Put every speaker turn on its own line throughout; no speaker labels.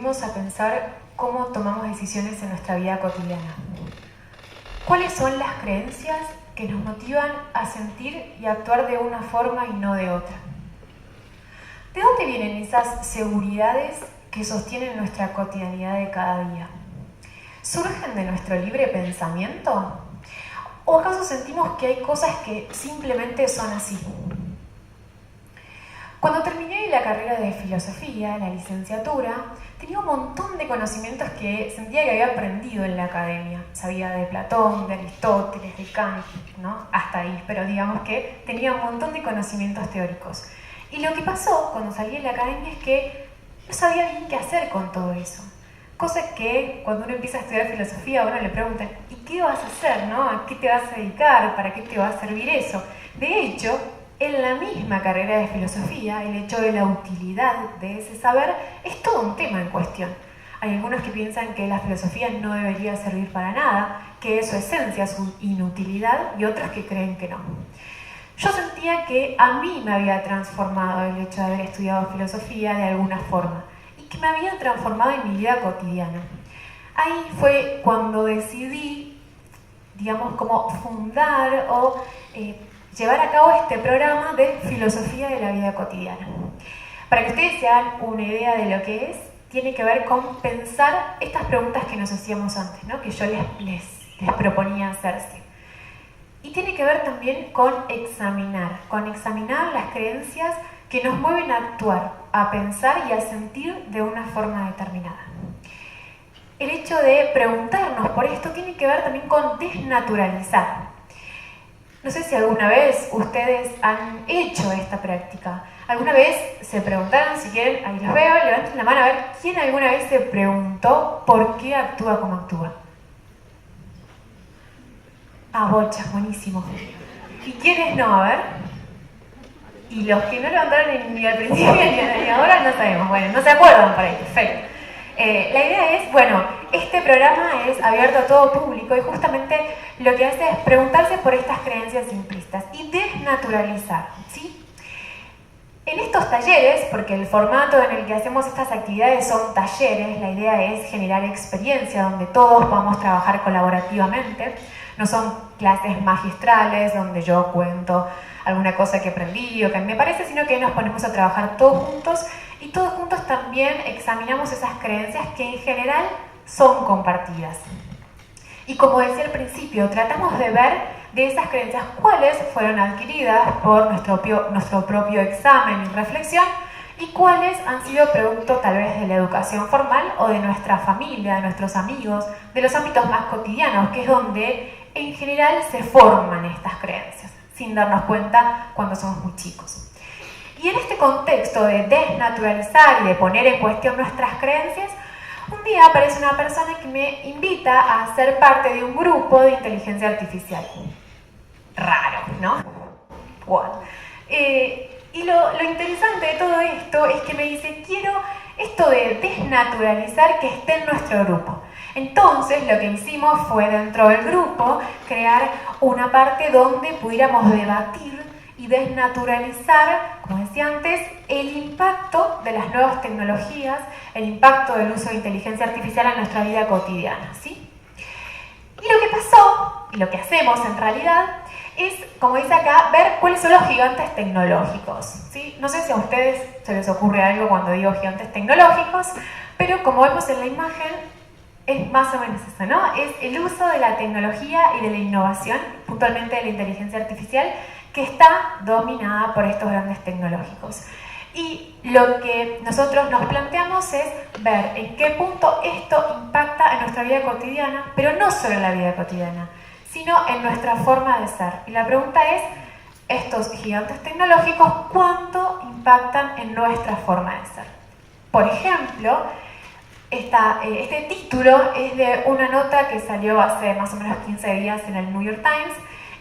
detenemos a pensar cómo tomamos decisiones en nuestra vida cotidiana. ¿Cuáles son las creencias que nos motivan a sentir y actuar de una forma y no de otra? ¿De dónde vienen esas seguridades que sostienen nuestra cotidianidad de cada día? ¿Surgen de nuestro libre pensamiento? ¿O acaso sentimos que hay cosas que simplemente son así? Cuando terminé la carrera de filosofía, la licenciatura, tenía un montón de conocimientos que sentía que había aprendido en la academia. Sabía de Platón, de Aristóteles, de Kant, ¿no? Hasta ahí, pero digamos que tenía un montón de conocimientos teóricos. Y lo que pasó cuando salí de la academia es que no sabía bien qué hacer con todo eso. Cosa que cuando uno empieza a estudiar filosofía, a uno le preguntan, ¿y qué vas a hacer, no? ¿A qué te vas a dedicar? ¿Para qué te va a servir eso? De hecho, en la misma carrera de filosofía, el hecho de la utilidad de ese saber es todo un tema en cuestión. Hay algunos que piensan que la filosofía no debería servir para nada, que es su esencia, su inutilidad, y otros que creen que no. Yo sentía que a mí me había transformado el hecho de haber estudiado filosofía de alguna forma, y que me había transformado en mi vida cotidiana. Ahí fue cuando decidí, digamos, como fundar o llevar a cabo este programa de filosofía de la vida cotidiana. Para que ustedes se hagan una idea de lo que es, tiene que ver con pensar estas preguntas que nos hacíamos antes, ¿no? Que yo les proponía hacerse. Y tiene que ver también con examinar las creencias que nos mueven a actuar, a pensar y a sentir de una forma determinada. El hecho de preguntarnos por esto tiene que ver también con desnaturalizar. No sé si alguna vez ustedes han hecho esta práctica. ¿Alguna vez se preguntaron, si quieren, ahí los veo, levanten la mano a ver quién alguna vez se preguntó por qué actúa como actúa? Ah, bochas, buenísimo. ¿Y quiénes no? A ver. Y los que no levantaron ni al principio ni ahora no sabemos. Bueno, no se acuerdan por ahí, perfecto. La idea es, bueno, este programa es abierto a todo público y justamente lo que hace es preguntarse por estas creencias simplistas y desnaturalizar, ¿sí? En estos talleres, porque el formato en el que hacemos estas actividades son talleres, la idea es generar experiencia donde todos podamos trabajar colaborativamente. No son clases magistrales donde yo cuento alguna cosa que aprendí o que me parece, sino que nos ponemos a trabajar todos juntos y todos juntos también examinamos esas creencias que en general son compartidas. Y como decía al principio, tratamos de ver de esas creencias cuáles fueron adquiridas por nuestro propio examen y reflexión y cuáles han sido producto tal vez de la educación formal o de nuestra familia, de nuestros amigos, de los ámbitos más cotidianos, que es donde en general se forman estas creencias, sin darnos cuenta cuando somos muy chicos. Y en este contexto de desnaturalizar y de poner en cuestión nuestras creencias, un día aparece una persona que me invita a ser parte de un grupo de inteligencia artificial. Raro, ¿no? Bueno. Y lo interesante de todo esto es que me dice, quiero esto de desnaturalizar que esté en nuestro grupo. Entonces lo que hicimos fue dentro del grupo crear una parte donde pudiéramos debatir y desnaturalizar, como decía antes, el impacto de las nuevas tecnologías, el impacto del uso de inteligencia artificial en nuestra vida cotidiana, ¿sí? Y lo que pasó, y lo que hacemos en realidad, es, como dice acá, ver cuáles son los gigantes tecnológicos, ¿sí? No sé si a ustedes se les ocurre algo cuando digo gigantes tecnológicos, pero como vemos en la imagen, es más o menos eso, ¿no? Es el uso de la tecnología y de la innovación, puntualmente de la inteligencia artificial, que está dominada por estos grandes tecnológicos. Y lo que nosotros nos planteamos es ver en qué punto esto impacta en nuestra vida cotidiana, pero no solo en la vida cotidiana, sino en nuestra forma de ser. Y la pregunta es, estos gigantes tecnológicos, ¿cuánto impactan en nuestra forma de ser? Por ejemplo, este título es de una nota que salió hace más o menos 15 días en el New York Times,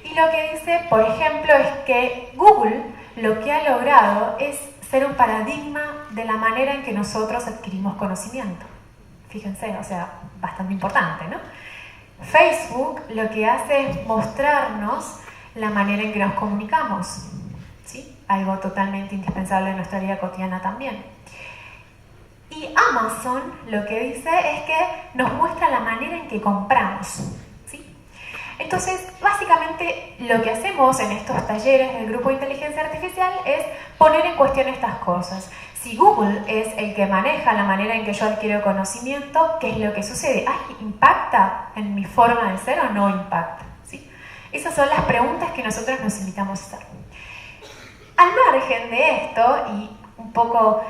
y lo que dice, por ejemplo, es que Google lo que ha logrado es ser un paradigma de la manera en que nosotros adquirimos conocimiento. Fíjense, o sea, bastante importante, ¿no? Facebook lo que hace es mostrarnos la manera en que nos comunicamos, ¿sí? Algo totalmente indispensable en nuestra vida cotidiana también. Y Amazon lo que dice es que nos muestra la manera en que compramos, ¿sí? Entonces, básicamente lo que hacemos en estos talleres del grupo de inteligencia artificial es poner en cuestión estas cosas. Si Google es el que maneja la manera en que yo adquiero conocimiento, ¿qué es lo que sucede? ¿Impacta en mi forma de ser o no impacta? ¿Sí? Esas son las preguntas que nosotros nos invitamos a hacer. Al margen de esto, y un poco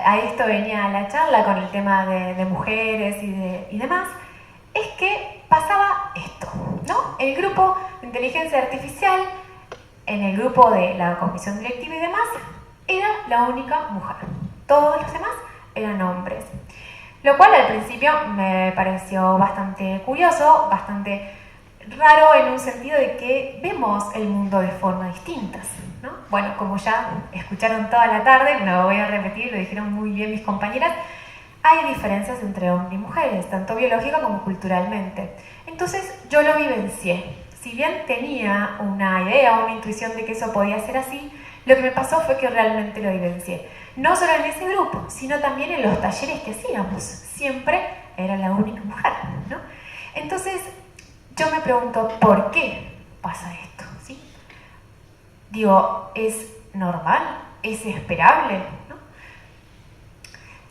a esto venía la charla con el tema de mujeres y demás, es que pasaba esto, ¿no? El grupo de inteligencia artificial, en el grupo de la comisión directiva y demás, era la única mujer. Todos los demás eran hombres. Lo cual al principio me pareció bastante curioso, bastante raro en un sentido de que vemos el mundo de formas distintas, ¿no? Bueno, como ya escucharon toda la tarde, no lo voy a repetir, lo dijeron muy bien mis compañeras, hay diferencias entre hombres y mujeres, tanto biológica como culturalmente. Entonces yo lo vivencié. Si bien tenía una idea o una intuición de que eso podía ser así, lo que me pasó fue que realmente lo vivencié. No solo en ese grupo, sino también en los talleres que hacíamos. Siempre era la única mujer, ¿no? Entonces, yo me pregunto, ¿por qué pasa esto? ¿Sí? Digo, ¿es normal? ¿Es esperable? ¿No?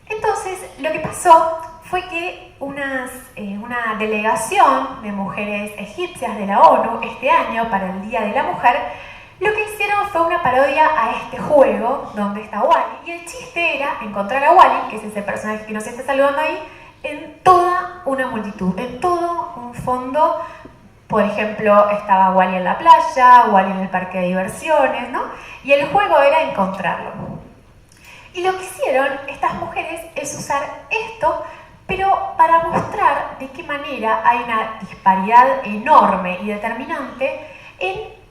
Entonces, lo que pasó fue que una delegación de mujeres egipcias de la ONU este año, para el Día de la Mujer, lo que hicieron fue una parodia a este juego donde está Wally. Y el chiste era encontrar a Wally, que es ese personaje que nos está saludando ahí, en toda una multitud, en todo un fondo. Por ejemplo, estaba Wally en la playa, Wally en el parque de diversiones, ¿no? Y el juego era encontrarlo. Y lo que hicieron estas mujeres es usar esto, pero para mostrar de qué manera hay una disparidad enorme y determinante en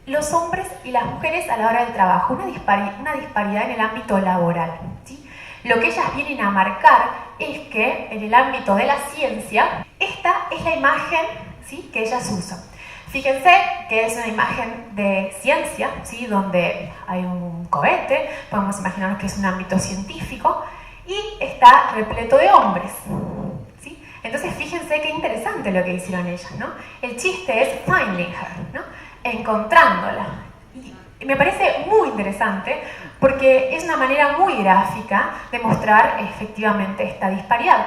los hombres y las mujeres a la hora del trabajo, una disparidad en el ámbito laboral, ¿sí? Lo que ellas vienen a marcar es que en el ámbito de la ciencia, esta es la imagen, ¿sí?, que ellas usan. Fíjense que es una imagen de ciencia, ¿sí?, donde hay un cohete, podemos imaginarnos que es un ámbito científico, y está repleto de hombres, ¿sí? Entonces fíjense qué interesante lo que hicieron ellas, ¿no? El chiste es finding her, ¿no? Encontrándola. Y me parece muy interesante porque es una manera muy gráfica de mostrar efectivamente esta disparidad.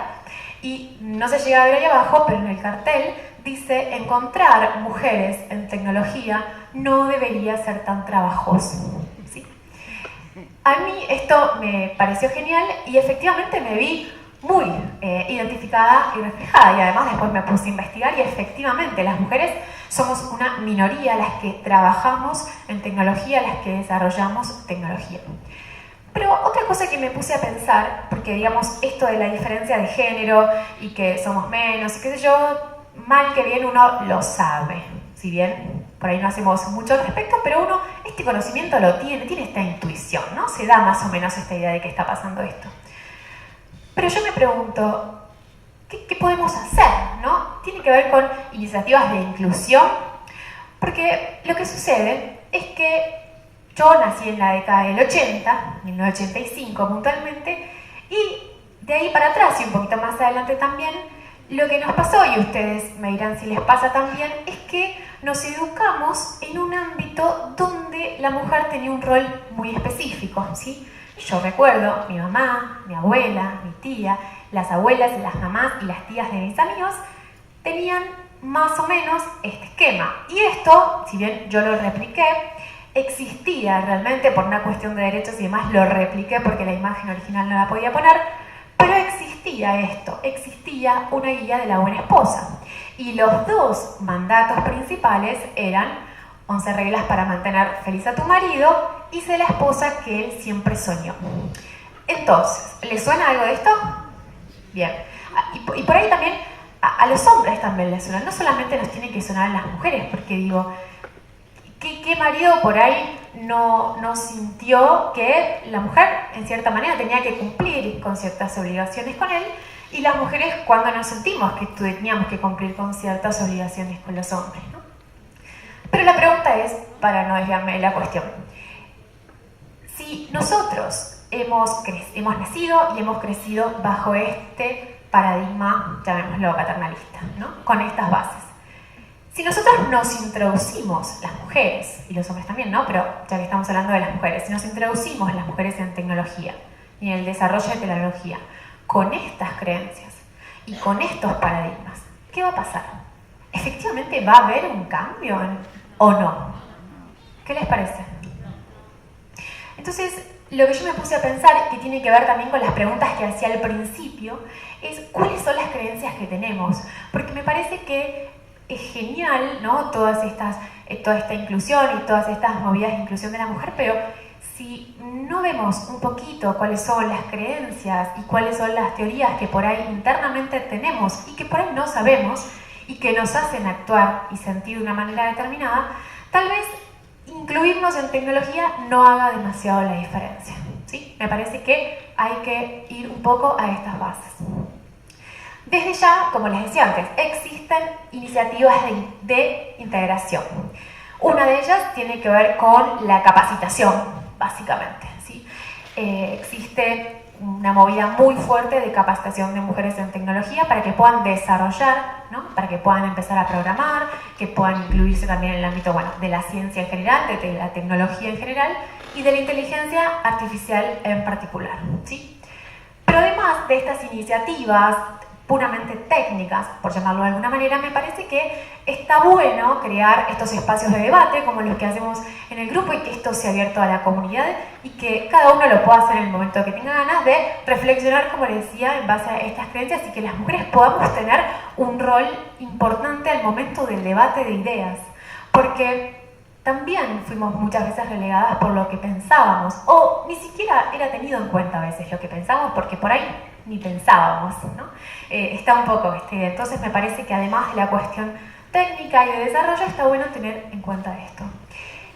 Y no se llega a ver ahí abajo, pero en el cartel dice: encontrar mujeres en tecnología no debería ser tan trabajoso, ¿sí? A mí esto me pareció genial y efectivamente me vi muy identificada y reflejada, y además después me puse a investigar y efectivamente las mujeres somos una minoría las que trabajamos en tecnología, las que desarrollamos tecnología. Pero otra cosa que me puse a pensar, porque digamos esto de la diferencia de género y que somos menos y qué sé yo, mal que bien uno lo sabe, si bien por ahí no hacemos mucho al respecto, pero uno este conocimiento lo tiene esta intuición, ¿no? Se da más o menos esta idea de que está pasando esto. Pero yo me pregunto, ¿qué podemos hacer, no? Tiene que ver con iniciativas de inclusión, porque lo que sucede es que yo nací en la década del 80, 1985 puntualmente, y de ahí para atrás y un poquito más adelante también, lo que nos pasó, y ustedes me dirán si les pasa también, es que nos educamos en un ámbito donde la mujer tenía un rol muy específico, ¿sí? Yo recuerdo mi mamá, mi abuela, mi tía, las abuelas y las mamás y las tías de mis amigos tenían más o menos este esquema. Y esto, si bien yo lo repliqué, existía realmente por una cuestión de derechos y demás, lo repliqué porque la imagen original no la podía poner, pero existía esto, existía una guía de la buena esposa. Y los dos mandatos principales eran 11 reglas para mantener feliz a tu marido y sé la esposa que él siempre soñó. Entonces, ¿les suena algo de esto? Bien. Y por ahí también, a los hombres también les suena. No solamente nos tiene que sonar a las mujeres, porque digo, ¿qué marido por ahí no sintió que la mujer, en cierta manera, tenía que cumplir con ciertas obligaciones con él? Y las mujeres, cuando nos sentimos que teníamos que cumplir con ciertas obligaciones con los hombres, ¿no? Pero la pregunta es, para no desviarme de la cuestión, si nosotros hemos nacido y hemos crecido bajo este paradigma, llamémoslo paternalista, ¿no? Con estas bases. Si nosotros nos introducimos, las mujeres, y los hombres también, ¿no? Pero ya que estamos hablando de las mujeres, si nos introducimos las mujeres en tecnología y en el desarrollo de tecnología con estas creencias y con estos paradigmas, ¿qué va a pasar? ¿Efectivamente va a haber un cambio o no? ¿Qué les parece? Entonces, lo que yo me puse a pensar, que tiene que ver también con las preguntas que hacía al principio, es cuáles son las creencias que tenemos. Porque me parece que es genial, ¿no? Toda esta inclusión y todas estas movidas de inclusión de la mujer, pero si no vemos un poquito cuáles son las creencias y cuáles son las teorías que por ahí internamente tenemos y que por ahí no sabemos y que nos hacen actuar y sentir de una manera determinada, tal vez incluirnos en tecnología no haga demasiado la diferencia, ¿sí? Me parece que hay que ir un poco a estas bases. Desde ya, como les decía antes, existen iniciativas de integración. Una de ellas tiene que ver con la capacitación, básicamente, ¿sí? Existe una movida muy fuerte de capacitación de mujeres en tecnología para que puedan desarrollar, ¿no? Para que puedan empezar a programar, que puedan incluirse también en el ámbito, bueno, de la ciencia en general, de la tecnología en general y de la inteligencia artificial en particular, ¿sí? Pero además de estas iniciativas puramente técnicas, por llamarlo de alguna manera, me parece que está bueno crear estos espacios de debate como los que hacemos en el grupo y que esto sea abierto a la comunidad y que cada uno lo pueda hacer en el momento que tenga ganas de reflexionar, como les decía, en base a estas creencias y que las mujeres podamos tener un rol importante al momento del debate de ideas. Porque también fuimos muchas veces relegadas por lo que pensábamos o ni siquiera era tenido en cuenta a veces lo que pensábamos porque por ahí ni pensábamos, ¿no? Está un poco esta idea. Entonces me parece que además de la cuestión técnica y de desarrollo está bueno tener en cuenta esto.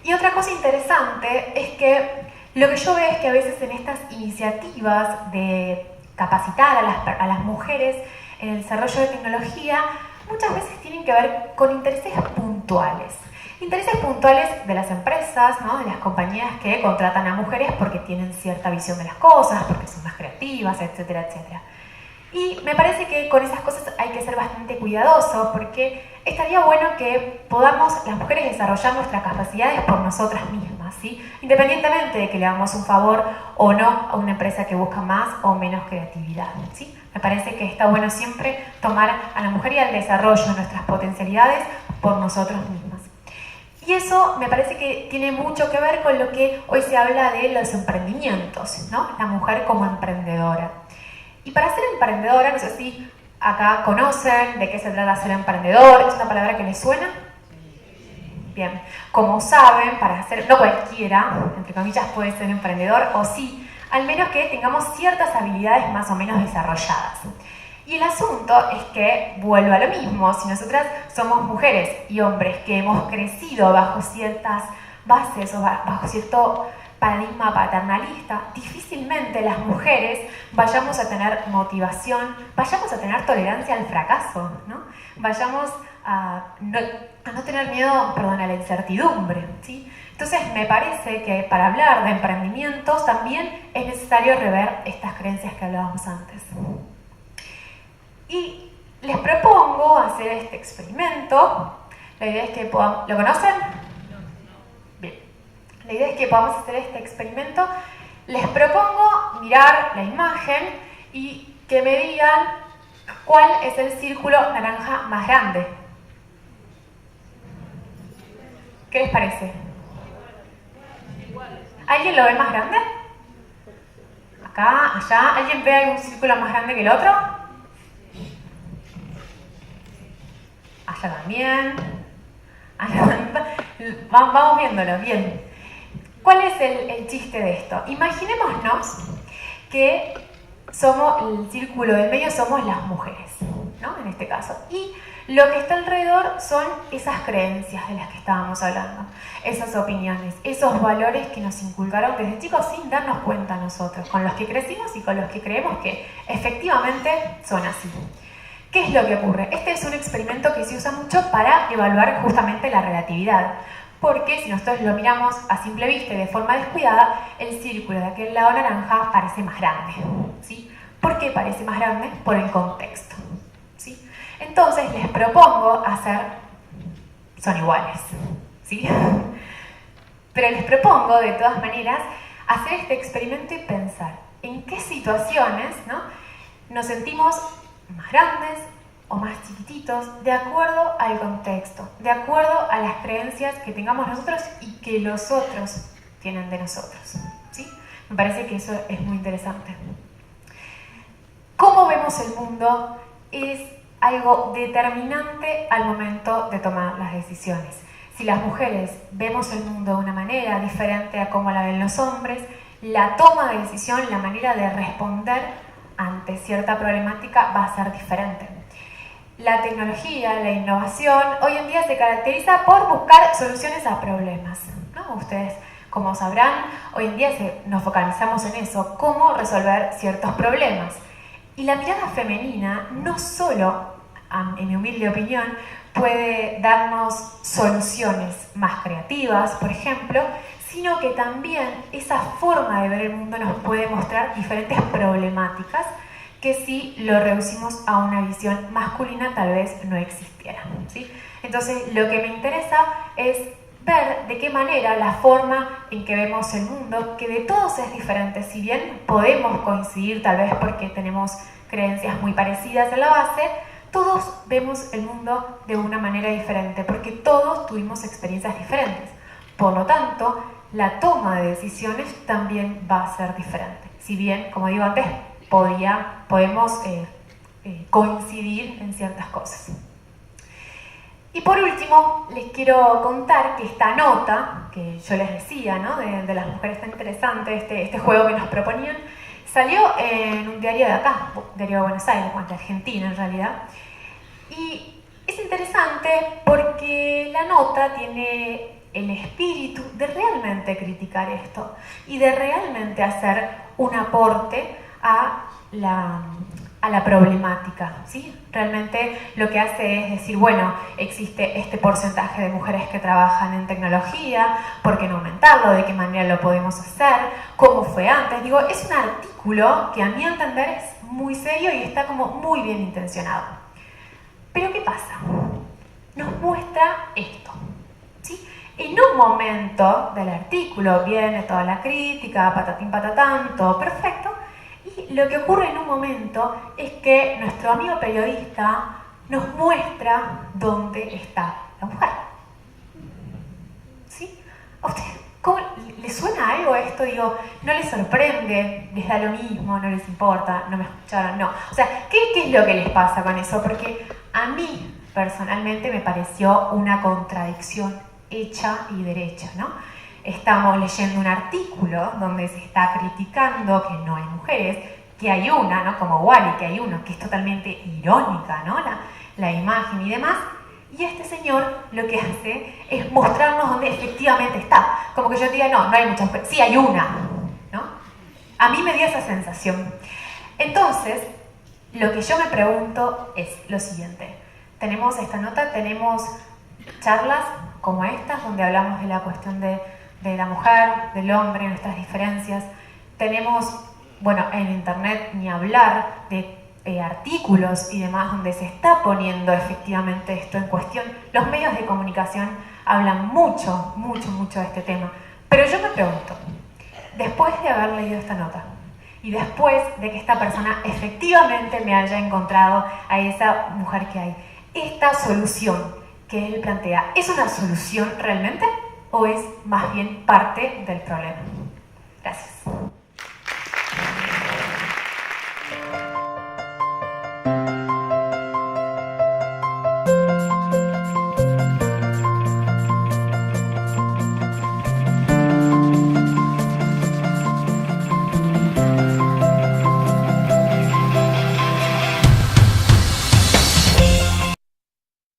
Y otra cosa interesante es que lo que yo veo es que a veces en estas iniciativas de capacitar a las mujeres en el desarrollo de tecnología muchas veces tienen que ver con intereses puntuales. Intereses puntuales de las empresas, ¿no? De las compañías que contratan a mujeres porque tienen cierta visión de las cosas, porque son más creativas, etcétera, etcétera. Y me parece que con esas cosas hay que ser bastante cuidadosos porque estaría bueno que podamos las mujeres desarrollar nuestras capacidades por nosotras mismas, ¿sí? Independientemente de que le hagamos un favor o no a una empresa que busca más o menos creatividad, ¿sí? Me parece que está bueno siempre tomar a la mujer y al desarrollo de nuestras potencialidades por nosotros mismas. Y eso me parece que tiene mucho que ver con lo que hoy se habla de los emprendimientos, ¿no? La mujer como emprendedora. Y para ser emprendedora, no sé si acá conocen de qué se trata ser emprendedor, ¿es una palabra que les suena? Bien, como saben, para ser, no cualquiera, entre comillas, puede ser emprendedor, o sí, al menos que tengamos ciertas habilidades más o menos desarrolladas. Y el asunto es que, vuelvo a lo mismo, si nosotras somos mujeres y hombres que hemos crecido bajo ciertas bases o bajo cierto paradigma paternalista, difícilmente las mujeres vayamos a tener motivación, vayamos a tener tolerancia al fracaso, ¿no? Vayamos a no tener miedo, a la incertidumbre, ¿sí? Entonces me parece que para hablar de emprendimientos también es necesario rever estas creencias que hablábamos antes. Y les propongo hacer este experimento. La idea es que podamos... ¿Lo conocen? Bien. La idea es que podamos hacer este experimento. Les propongo mirar la imagen y que me digan cuál es el círculo naranja más grande. ¿Qué les parece? ¿Alguien lo ve más grande? Acá, allá. ¿Alguien ve algún círculo más grande que el otro? Allá también. Vamos viéndolo, bien. ¿Cuál es el chiste de esto? Imaginémonos que el círculo del medio somos las mujeres, ¿no? En este caso. Y lo que está alrededor son esas creencias de las que estábamos hablando, esas opiniones, esos valores que nos inculcaron desde chicos sin darnos cuenta nosotros, con los que crecimos y con los que creemos que efectivamente son así. ¿Qué es lo que ocurre? Este es un experimento que se usa mucho para evaluar justamente la relatividad, porque si nosotros lo miramos a simple vista y de forma descuidada, el círculo de aquel lado naranja parece más grande, ¿sí? ¿Por qué parece más grande? Por el contexto, ¿sí? Entonces les propongo son iguales, ¿sí? Pero les propongo de todas maneras hacer este experimento y pensar en qué situaciones, ¿no?, nos sentimos más grandes o más chiquititos de acuerdo al contexto, de acuerdo a las creencias que tengamos nosotros y que los otros tienen de nosotros, ¿sí? Me parece que eso es muy interesante. Cómo vemos el mundo es algo determinante al momento de tomar las decisiones. Si las mujeres vemos el mundo de una manera diferente a cómo la ven los hombres, la toma de decisión, la manera de responder ante cierta problemática va a ser diferente. La tecnología, la innovación, hoy en día se caracteriza por buscar soluciones a problemas, ¿no? Ustedes, como sabrán, hoy en día nos focalizamos en eso, cómo resolver ciertos problemas. Y la mirada femenina no solo, en mi humilde opinión, puede darnos soluciones más creativas, por ejemplo, sino que también esa forma de ver el mundo nos puede mostrar diferentes problemáticas que si lo reducimos a una visión masculina tal vez no existieran, ¿sí? Entonces lo que me interesa es ver de qué manera la forma en que vemos el mundo, que de todos es diferente, si bien podemos coincidir tal vez porque tenemos creencias muy parecidas en la base, todos vemos el mundo de una manera diferente, porque todos tuvimos experiencias diferentes. Por lo tanto, la toma de decisiones también va a ser diferente. Si bien, como digo antes, podemos coincidir en ciertas cosas. Y por último, les quiero contar que esta nota, que yo les decía, ¿no?, de las mujeres tan interesante, este juego que nos proponían, salió en un diario de acá, diario de Buenos Aires, de Argentina en realidad. Y es interesante porque la nota tiene el espíritu de realmente criticar esto y de realmente hacer un aporte a la problemática, ¿sí? Realmente lo que hace es decir, bueno, existe este porcentaje de mujeres que trabajan en tecnología, ¿por qué no aumentarlo? ¿De qué manera lo podemos hacer? ¿Cómo fue antes? Digo, es un artículo que a mi entender es muy serio y está como muy bien intencionado. Pero ¿qué pasa? Nos muestra esto, ¿sí? En un momento del artículo viene toda la crítica, patatín patatán, todo perfecto, y lo que ocurre en un momento es que nuestro amigo periodista nos muestra dónde está la mujer. ¿Sí? ¿A usted cómo le suena algo esto? Digo, ¿no les sorprende? ¿Les da lo mismo? ¿No les importa? ¿No me escucharon? No. O sea, ¿qué es lo que les pasa con eso? Porque a mí, personalmente, me pareció una contradicción hecha y derecha, ¿no? Estamos leyendo un artículo donde se está criticando que no hay mujeres, que hay una, ¿no?, como Wally, que hay uno, que es totalmente irónica, ¿no?, la imagen y demás, y este señor lo que hace es mostrarnos dónde efectivamente está, como que yo diga, no hay muchas mujeres, sí hay una, ¿no? A mí me dio esa sensación. Entonces, lo que yo me pregunto es lo siguiente: tenemos esta nota, tenemos charlas como estas, donde hablamos de la cuestión de la mujer, del hombre, nuestras diferencias. Tenemos, bueno, en internet ni hablar de artículos y demás donde se está poniendo efectivamente esto en cuestión. Los medios de comunicación hablan mucho de este tema. Pero yo me pregunto, después de haber leído esta nota y después de que esta persona efectivamente me haya encontrado a esa mujer que hay, esta solución que él plantea, ¿es una solución realmente o es más bien parte del problema? Gracias.